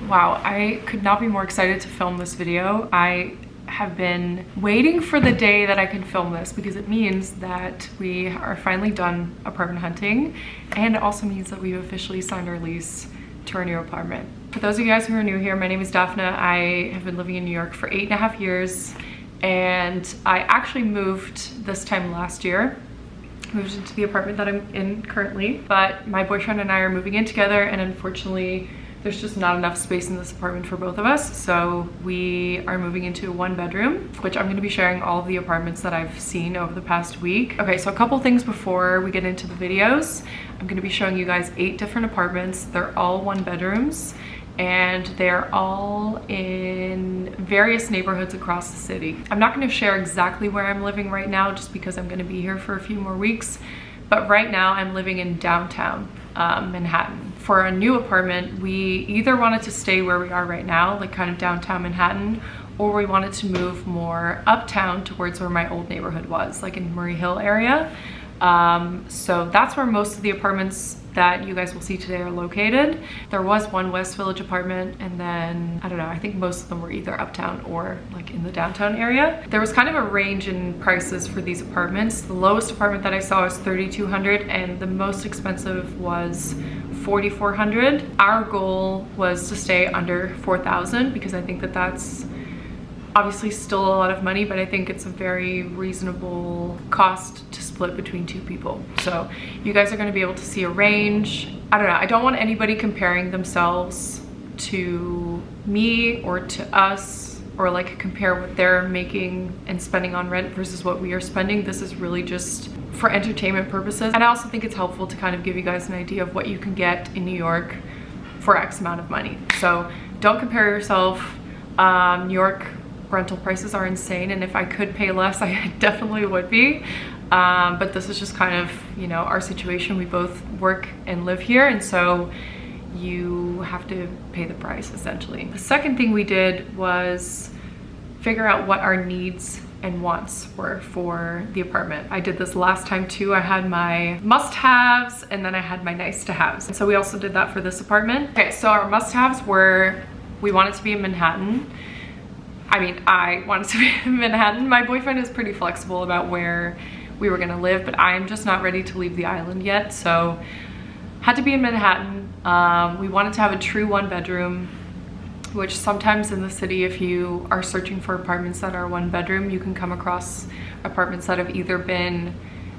Wow, I could not be more excited to film this video. I have been waiting for the day that I can film this because it means that we are finally done apartment hunting, and it also means that we've officially signed our lease to our new apartment. For those of you guys who are new here, my name is Daphne. I have been living in New York for 8.5 years, and I actually moved this time last year. Moved into the apartment that I'm in currently, but my boyfriend and I are moving in together, and unfortunately there's just not enough space in this apartment for both of us, so we are moving into a 1-bedroom, which I'm going to be sharing all of the apartments that I've seen over the past week. Okay, so a couple things before we get into the videos. I'm going to be showing you guys 8 different apartments. They're all 1-bedrooms, and they're all in various neighborhoods across the city. I'm not going to share exactly where I'm living right now just because I'm going to be here for a few more weeks, but right now I'm living in downtown Manhattan. For a new apartment, we either wanted to stay where we are right now, like kind of downtown Manhattan, or we wanted to move more uptown towards where my old neighborhood was, like in Murray Hill area. So that's where most of the apartments that you guys will see today are located. There was one West Village apartment, and then I don't know, I think most of them were either uptown or like in the downtown area. There was kind of a range in prices for these apartments. The lowest apartment that I saw was $3,200, and the most expensive was $4,400. Our goal was to stay under $4,000 because I think that that's obviously still a lot of money, but I think it's a very reasonable cost to split between 2 people. So you guys are going to be able to see a range. I don't know, I don't want anybody comparing themselves to me or to us, or like compare what they're making and spending on rent versus what we are spending. This is really just for entertainment purposes. And I also think it's helpful to kind of give you guys an idea of what you can get in New York for X amount of money. So don't compare yourself. New York rental prices are insane, and if I could pay less, I definitely would be. But this is just kind of, you know, our situation. We both work and live here, and so you have to pay the price essentially. The second thing we did was figure out what our needs and wants were for the apartment. I did this last time too. I had my must-haves and then I had my nice-to-haves. And so we also did that for this apartment. Okay, so our must-haves were, we wanted to be in Manhattan. I mean, I wanted to be in Manhattan. My boyfriend is pretty flexible about where we were gonna live, but I'm just not ready to leave the island yet, so had to be in Manhattan. We wanted to have a true 1-bedroom, which sometimes in the city, if you are searching for apartments that are 1-bedroom, you can come across apartments that have either been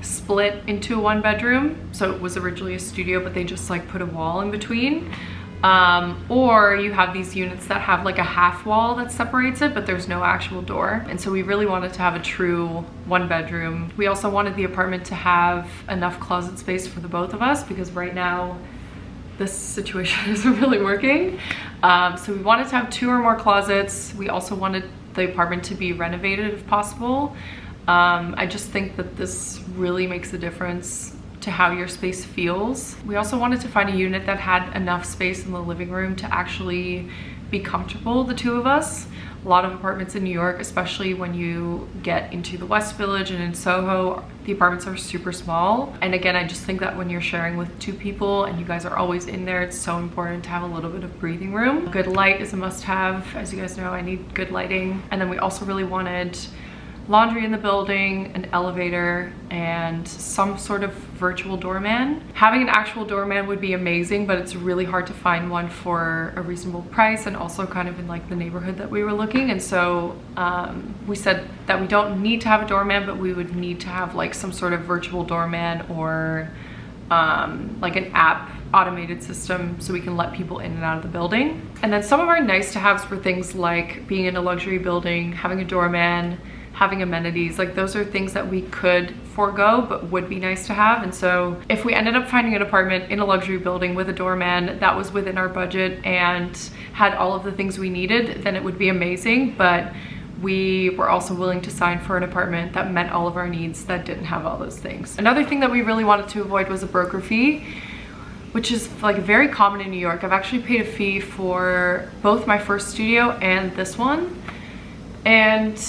split into a 1-bedroom, so it was originally a studio, but they just like put a wall in between. Or you have these units that have like a half wall that separates it, but there's no actual door. And so we really wanted to have a true 1-bedroom. We also wanted the apartment to have enough closet space for the both of us, because right now this situation isn't really working. So we wanted to have 2 or more closets. We also wanted the apartment to be renovated if possible. I just think that this really makes a difference to how your space feels. We also wanted to find a unit that had enough space in the living room to actually be comfortable, the 2 of us. A lot of apartments in New York, especially when you get into the West Village and in Soho, the apartments are super small. And again, I just think that when you're sharing with 2 people and you guys are always in there, it's so important to have a little bit of breathing room. Good light is a must-have. As you guys know, I need good lighting. And then we also really wanted laundry in the building, an elevator, and some sort of virtual doorman. Having an actual doorman would be amazing, but it's really hard to find one for a reasonable price, and also kind of in like the neighborhood that we were looking. And so we said that we don't need to have a doorman, but we would need to have like some sort of virtual doorman, or like an app automated system so we can let people in and out of the building. And then some of our nice to haves were things like being in a luxury building, having a doorman, having amenities. Like those are things that we could forego but would be nice to have. And so if we ended up finding an apartment in a luxury building with a doorman that was within our budget and had all of the things we needed, then it would be amazing. But we were also willing to sign for an apartment that met all of our needs that didn't have all those things. Another thing that we really wanted to avoid was a broker fee, which is like very common in New York. I've actually paid a fee for both my first studio and this one, and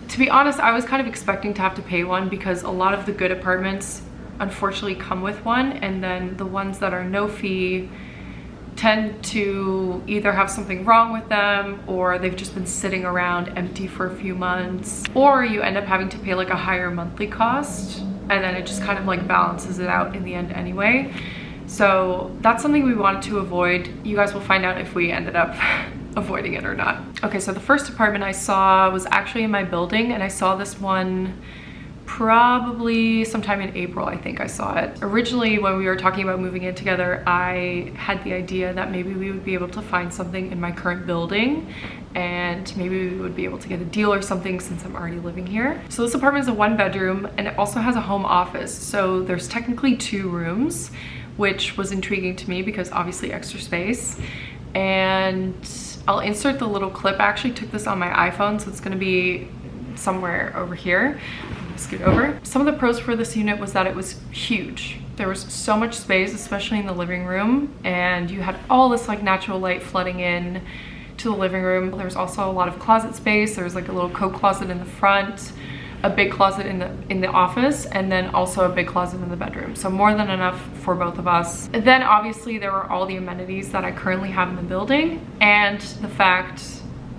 to be honest, I was kind of expecting to have to pay one because a lot of the good apartments unfortunately come with one, and then the ones that are no fee tend to either have something wrong with them, or they've just been sitting around empty for a few months, or you end up having to pay like a higher monthly cost, and then it just kind of like balances it out in the end anyway. So that's something we wanted to avoid. You guys will find out if we ended up avoiding it or not. Okay, so the first apartment I saw was actually in my building, and I saw this one probably sometime in April. I think I saw it. Originally, when we were talking about moving in together, I had the idea that maybe we would be able to find something in my current building, and maybe we would be able to get a deal or something since I'm already living here. So this apartment is a 1-bedroom, and it also has a home office. So there's technically 2 rooms, which was intriguing to me because obviously extra space. And I'll insert the little clip. I actually took this on my iPhone, so it's gonna be somewhere over here. Scoot over. Some of the pros for this unit was that it was huge. There was so much space, especially in the living room, and you had all this like natural light flooding in to the living room. There was also a lot of closet space. There was like a little coat closet in the front, a big closet in the office, and then also a big closet in the bedroom. So more than enough for both of us. And then obviously there were all the amenities that I currently have in the building, and the fact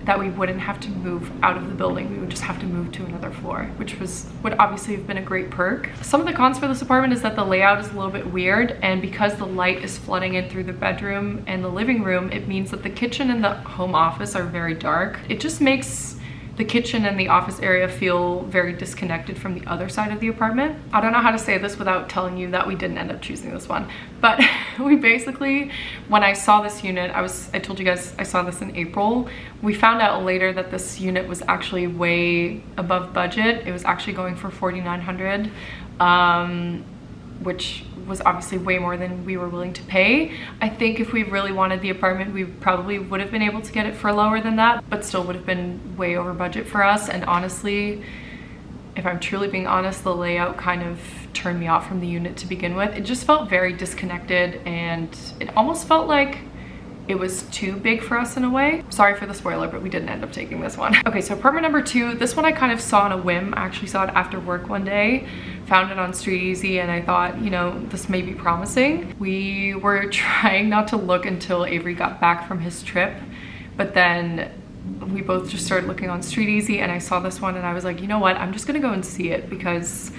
that we wouldn't have to move out of the building. We would just have to move to another floor, which would obviously have been a great perk. Some of the cons for this apartment is that the layout is a little bit weird, and because the light is flooding in through the bedroom and the living room, it means that the kitchen and the home office are very dark. It just makes the kitchen and the office area feel very disconnected from the other side of the apartment. I don't know how to say this without telling you that we didn't end up choosing this one, but we basically, when I saw this unit, I told you guys I saw this in April. We found out later that this unit was actually way above budget. It was actually going for $4,900, which was obviously way more than we were willing to pay. I think if we really wanted the apartment, we probably would have been able to get it for lower than that, but still would have been way over budget for us. And honestly, if I'm truly being honest, the layout kind of turned me off from the unit to begin with. It just felt very disconnected, and it almost felt like it was too big for us in a way. Sorry for the spoiler, but we didn't end up taking this one. Okay, so apartment number 2, this one I kind of saw on a whim. I actually saw it after work one day, found it on Street Easy, and I thought, you know, this may be promising. We were trying not to look until Avery got back from his trip, but then we both just started looking on Street Easy, and I saw this one and I was like, you know what, I'm just gonna go and see it, because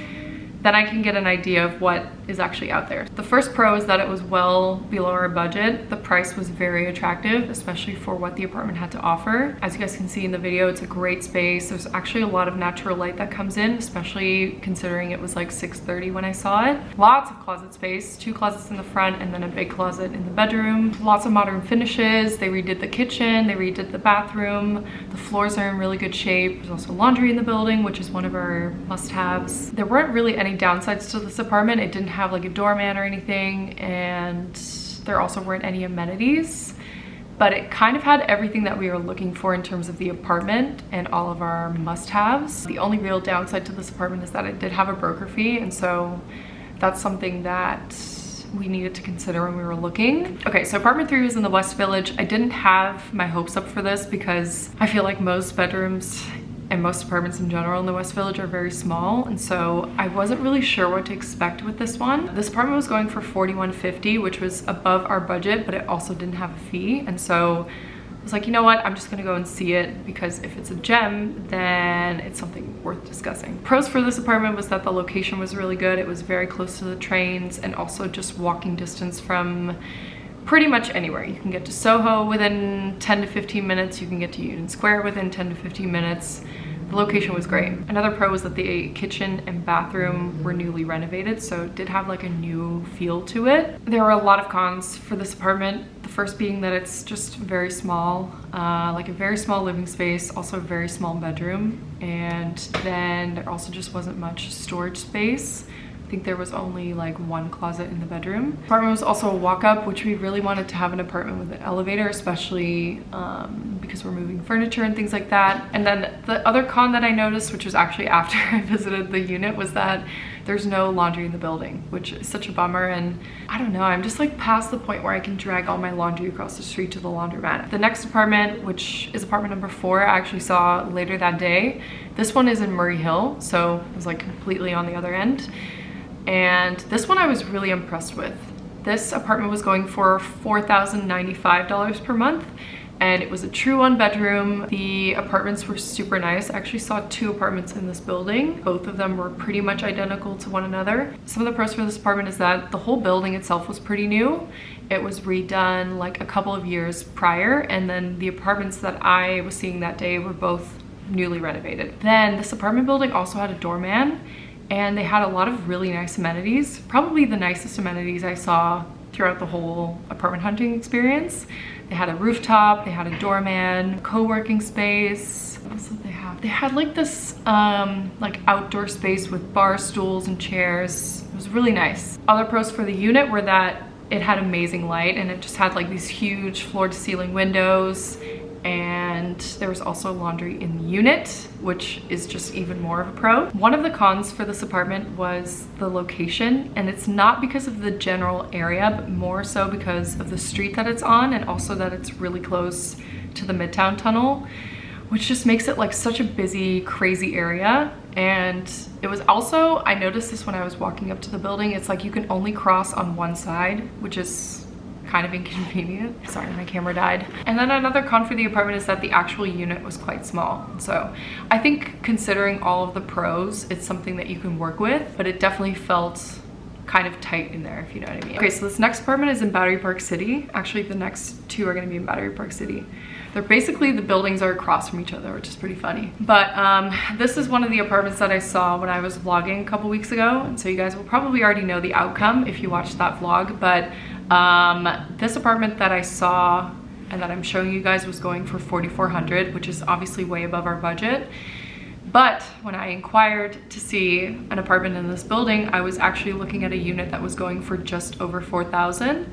then I can get an idea of what is actually out there. The first pro is that it was well below our budget. The price was very attractive, especially for what the apartment had to offer. As you guys can see in the video, it's a great space. There's actually a lot of natural light that comes in, especially considering it was like 6:30 when I saw it. Lots of closet space, 2 closets in the front and then a big closet in the bedroom. Lots of modern finishes. They redid the kitchen, they redid the bathroom. The floors are in really good shape. There's also laundry in the building, which is one of our must-haves. There weren't really any downsides to this apartment. It didn't have like a doorman or anything, and there also weren't any amenities, but it kind of had everything that we were looking for in terms of the apartment and all of our must-haves. The only real downside to this apartment is that it did have a broker fee, and so that's something that we needed to consider when we were looking. Okay, so apartment 3 was in the West Village. I didn't have my hopes up for this because I feel like most bedrooms and most apartments in general in the West Village are very small, and so I wasn't really sure what to expect with this one. This apartment was going for $4,150, which was above our budget, but it also didn't have a fee, and so I was like, you know what, I'm just gonna go and see it, because if it's a gem, then it's something worth discussing. Pros for this apartment was that the location was really good. It was very close to the trains, and also just walking distance from pretty much anywhere. You can get to Soho within 10 to 15 minutes. You can get to Union Square within 10 to 15 minutes. The location was great. Another pro was that the kitchen and bathroom were newly renovated, so it did have like a new feel to it. There were a lot of cons for this apartment. The first being that it's just very small, like a very small living space, also a very small bedroom, and then there also just wasn't much storage space. I think there was only like 1 closet in the bedroom. The apartment was also a walk-up, which we really wanted to have an apartment with an elevator, especially because we're moving furniture and things like that. And then the other con that I noticed, which was actually after I visited the unit, was that there's no laundry in the building, which is such a bummer. And I don't know, I'm just like past the point where I can drag all my laundry across the street to the laundromat. The next apartment, which is apartment number 4, I actually saw later that day. This one is in Murray Hill, so it was like completely on the other end. And this one I was really impressed with. This apartment was going for $4,095 per month, and it was a true 1-bedroom. The apartments were super nice. I actually saw 2 apartments in this building. Both of them were pretty much identical to one another. Some of the pros for this apartment is that the whole building itself was pretty new. It was redone like a couple of years prior, and then the apartments that I was seeing that day were both newly renovated. Then this apartment building also had a doorman, and they had a lot of really nice amenities. Probably the nicest amenities I saw throughout the whole apartment hunting experience. They had a rooftop, they had a doorman, co-working space. What else did they have? They had like this like outdoor space with bar stools and chairs. It was really nice. Other pros for the unit were that it had amazing light, and it just had like these huge floor to ceiling windows, and there was also laundry in the unit, which is just even more of a pro. One of the cons for this apartment was the location, and it's not because of the general area, but more so because of the street that it's on, and also that it's really close to the Midtown Tunnel, which just makes it like such a busy, crazy area. And it was also, I noticed this when I was walking up to the building, it's like you can only cross on one side, which is kind of inconvenient. Sorry, my camera died. And then another con for the apartment is that the actual unit was quite small. So I think considering all of the pros, it's something that you can work with, but it definitely felt kind of tight in there, if you know what I mean. Okay, so this next apartment is in Battery Park City. Actually, the next 2 are gonna be in Battery Park City. They're basically, the buildings are across from each other, which is pretty funny. But this is one of the apartments that I saw when I was vlogging a couple weeks ago. And so you guys will probably already know the outcome if you watched that vlog. But this apartment that I saw and that I'm showing you guys was going for $4,400, which is obviously way above our budget. But when I inquired to see an apartment in this building, I was actually looking at a unit that was going for just over $4,000.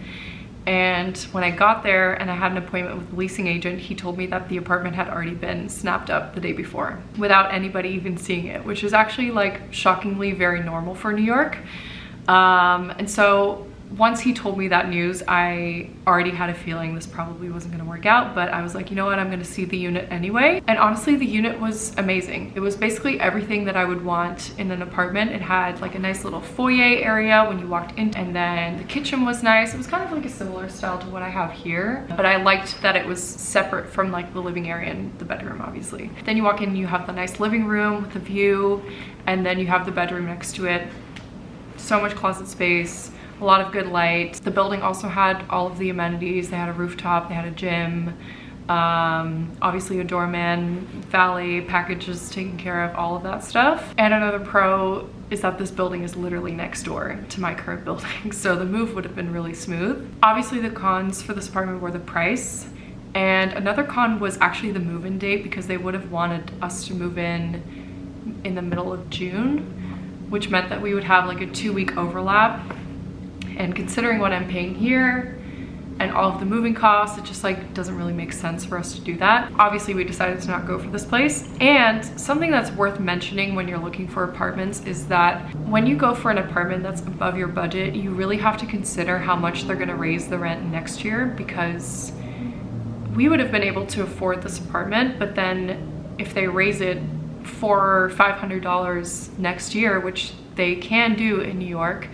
And when I got there and I had an appointment with the leasing agent, he told me that the apartment had already been snapped up the day before without anybody even seeing it, which is actually like shockingly very normal for New York. And so once he told me that news, I already had a feeling this probably wasn't gonna work out, but I was like, you know what, I'm gonna see the unit anyway. And honestly, the unit was amazing. It was basically everything that I would want in an apartment. It had like a nice little foyer area when you walked in, and then the kitchen was nice. It was kind of like a similar style to what I have here, but I liked that it was separate from like the living area and the bedroom, obviously. Then you walk in, you have the nice living room with a view, and then you have the bedroom next to it. So much closet space, a lot of good light. The building also had all of the amenities. They had a rooftop, they had a gym, obviously a doorman, valet, packages taken care of, all of that stuff. And another pro is that this building is literally next door to my current building, so the move would have been really smooth. Obviously the cons for this apartment were the price, and another con was actually the move-in date, because they would have wanted us to move in the middle of June, which meant that we would have like a 2-week overlap. And considering what I'm paying here and all of the moving costs, it just like doesn't really make sense for us to do that. Obviously, we decided to not go for this place. And something that's worth mentioning when you're looking for apartments is that when you go for an apartment that's above your budget, you really have to consider how much they're gonna raise the rent next year, because we would have been able to afford this apartment, but then if they raise it $400 or $500 next year, which they can do in New York,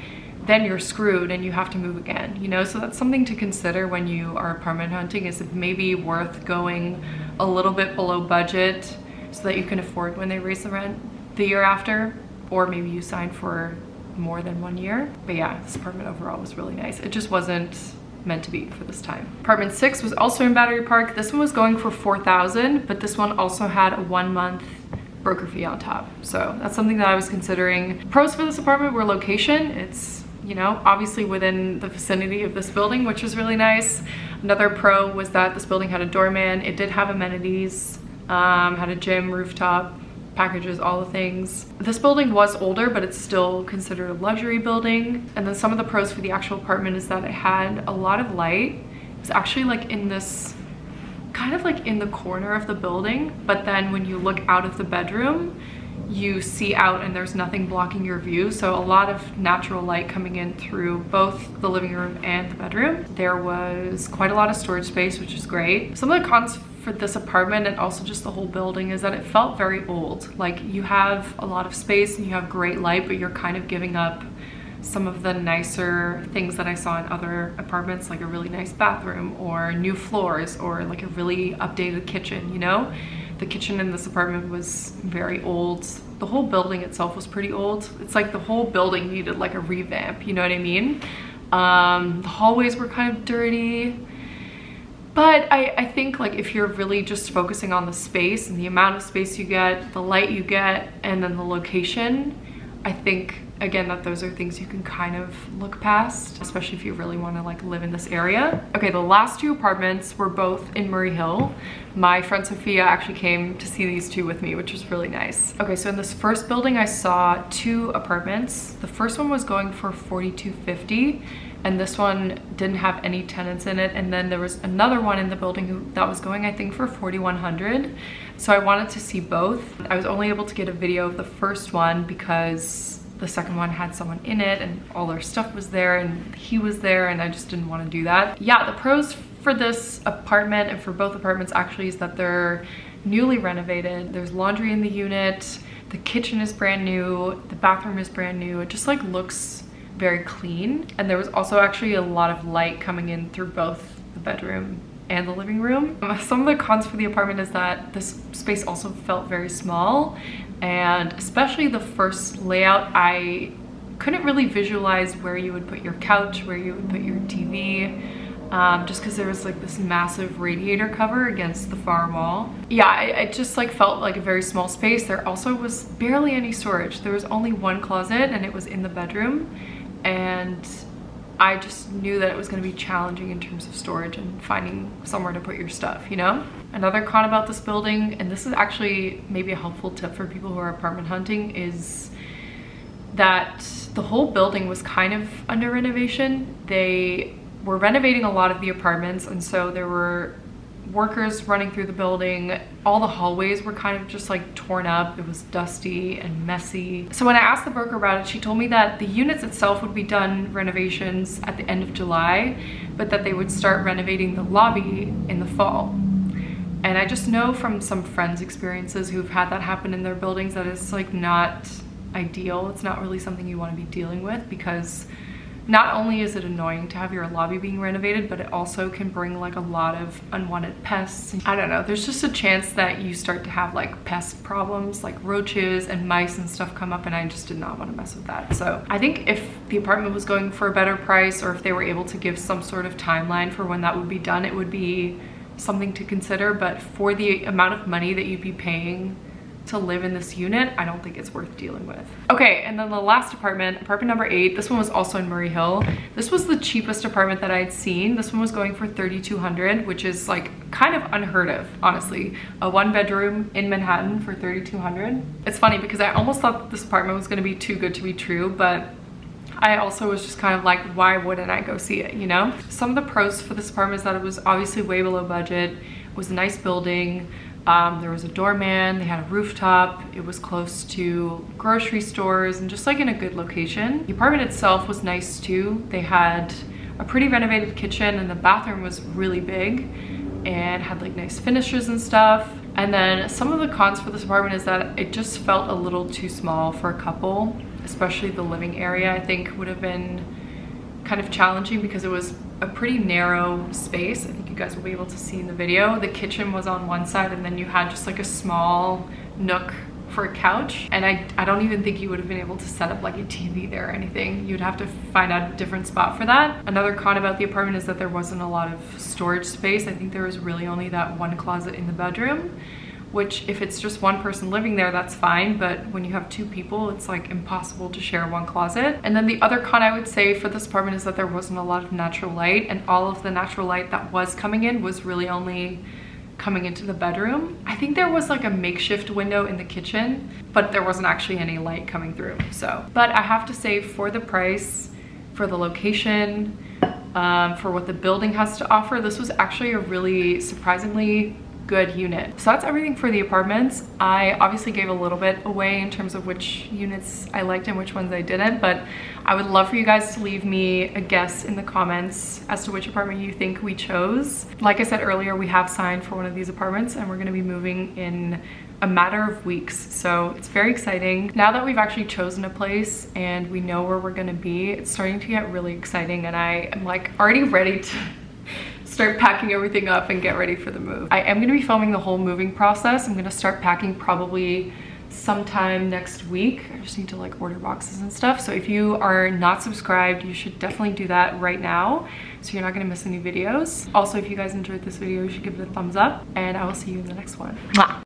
then you're screwed and you have to move again, you know? So that's something to consider when you are apartment hunting, is it maybe worth going a little bit below budget so that you can afford when they raise the rent the year after, or maybe you sign for more than 1 year. But yeah, this apartment overall was really nice. It just wasn't meant to be for this time. Apartment 6 was also in Battery Park. This one was going for $4,000, but this one also had a 1-month broker fee on top. So that's something that I was considering. Pros for this apartment were location. It's, you know, obviously within the vicinity of this building, which was really nice. Another pro was that this building had a doorman. It did have amenities, had a gym, rooftop, packages, all the things. This building was older, but it's still considered a luxury building. And then some of the pros for the actual apartment is that it had a lot of light. It was actually like in this, kind of like in the corner of the building, but then when you look out of the bedroom, you see out and there's nothing blocking your view. So a lot of natural light coming in through both the living room and the bedroom. There was quite a lot of storage space, which is great. Some of the cons for this apartment and also just the whole building is that it felt very old. Like, you have a lot of space and you have great light, but you're kind of giving up some of the nicer things that I saw in other apartments, like a really nice bathroom or new floors or like a really updated kitchen, you know? The kitchen in this apartment was very old. The whole building itself was pretty old. It's like the whole building needed like a revamp, you know what I mean? The hallways were kind of dirty. But I think like if you're really just focusing on the space and the amount of space you get, the light you get, and then the location, I think again that those are things you can kind of look past, especially if you really want to like live in this area. Okay, the last two apartments were both in Murray Hill. My friend Sophia actually came to see these two with me, which was really nice. Okay, so in this first building I saw two apartments. The first one was going for $42.50, and this one didn't have any tenants in it. And then there was another one in the building that was going, I think, for $4,100. So I wanted to see both. I was only able to get a video of the first one because the second one had someone in it and all their stuff was there and he was there, and I just didn't want to do that. Yeah, the pros for this apartment and for both apartments actually is that they're newly renovated. There's laundry in the unit, the kitchen is brand new, the bathroom is brand new. It just like looks very clean. And there was also actually a lot of light coming in through both the bedroom and the living room. Some of the cons for the apartment is that this space also felt very small, and especially the first layout, I couldn't really visualize where you would put your couch, where you would put your TV, just because there was like this massive radiator cover against the far wall. Yeah, it just like felt like a very small space. There also was barely any storage. There was only one closet and it was in the bedroom, and I just knew that it was going to be challenging in terms of storage and finding somewhere to put your stuff, you know? Another con about this building, and this is actually maybe a helpful tip for people who are apartment hunting, is that the whole building was kind of under renovation. They were renovating a lot of the apartments, and so there were workers running through the building. All the hallways were kind of just like torn up. It was dusty and messy. So when I asked the broker about it, she told me that the units itself would be done renovations at the end of July, but that they would start renovating the lobby in the fall. And I just know from some friends' experiences who've had that happen in their buildings that it's like not ideal. It's not really something you want to be dealing with, because not only is it annoying to have your lobby being renovated, but it also can bring like a lot of unwanted pests. I don't know, there's just a chance that you start to have like pest problems, like roaches and mice and stuff come up, and I just did not want to mess with that. So I think if the apartment was going for a better price, or if they were able to give some sort of timeline for when that would be done, it would be something to consider. But for the amount of money that you'd be paying to live in this unit, I don't think it's worth dealing with. Okay, and then the last apartment number 8, this one was also in Murray Hill. This was the cheapest apartment that I had seen. This one was going for $3,200, which is like kind of unheard of, honestly. A 1-bedroom in Manhattan for $3,200. It's funny because I almost thought that this apartment was gonna be too good to be true, but I also was just kind of like, why wouldn't I go see it, you know? Some of the pros for this apartment is that it was obviously way below budget. It was a nice building. There was a doorman, they had a rooftop, it was close to grocery stores and just like in a good location. The apartment itself was nice too. They had a pretty renovated kitchen, and the bathroom was really big and had like nice finishes and stuff. And then some of the cons for this apartment is that it just felt a little too small for a couple, especially the living area. I think would have been kind of challenging because it was a pretty narrow space. I think you guys will be able to see in the video. The kitchen was on one side, and then you had just like a small nook for a couch. And I don't even think you would have been able to set up like a TV there or anything. You'd have to find out a different spot for that. Another con about the apartment is that there wasn't a lot of storage space. I think there was really only that one closet in the bedroom, which if it's just one person living there, that's fine. But when you have 2 people, it's like impossible to share one closet. And then the other con I would say for this apartment is that there wasn't a lot of natural light, and all of the natural light that was coming in was really only coming into the bedroom. I think there was like a makeshift window in the kitchen, but there wasn't actually any light coming through. So, but I have to say, for the price, for the location, for what the building has to offer, this was actually a really surprisingly good unit. So that's everything for the apartments. I obviously gave a little bit away in terms of which units I liked and which ones I didn't, but I would love for you guys to leave me a guess in the comments as to which apartment you think we chose. Like I said earlier, we have signed for one of these apartments and we're gonna be moving in a matter of weeks, so it's very exciting. Now that we've actually chosen a place and we know where we're gonna be, it's starting to get really exciting, and I am like already ready to start packing everything up and get ready for the move. I am gonna be filming the whole moving process. I'm gonna start packing probably sometime next week. I just need to like order boxes and stuff. So if you are not subscribed, you should definitely do that right now so you're not gonna miss any videos. Also, if you guys enjoyed this video, you should give it a thumbs up, and I will see you in the next one. Mwah!